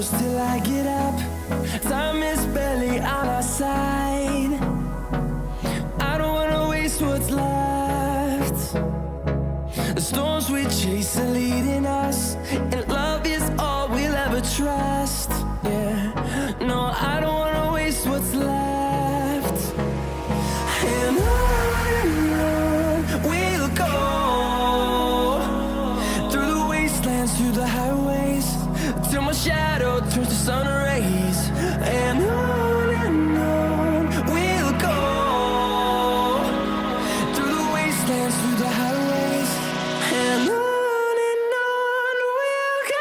close till I get up. Time is barely on our side. I don't wanna waste what's left. The storms we chase are leading us, and love is all we'll ever trust. Yeah, no, I don't wanna waste what's left. And on we'll go, through the wastelands, through the highways, till my shadow turns to sun rays. And on we'll go, through the wastelands, through the highways, and on we'll go.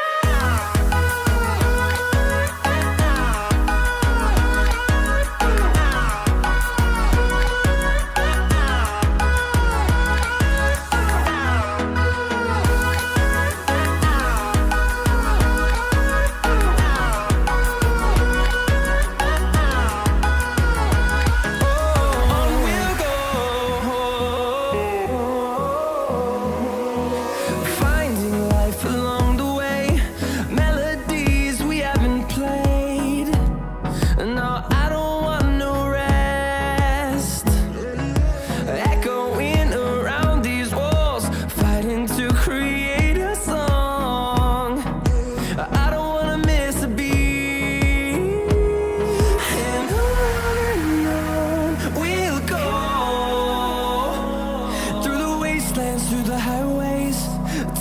Through the highways,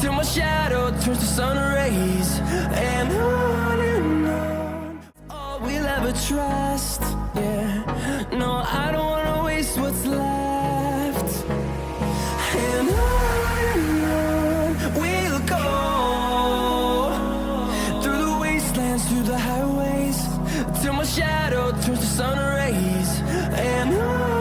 till my shadow turns to sun rays. And on, all we'll ever trust. Yeah, no, I don't wanna waste what's left. And on we'll go, through the wastelands, through the highways, till my shadow turns to sun rays. And on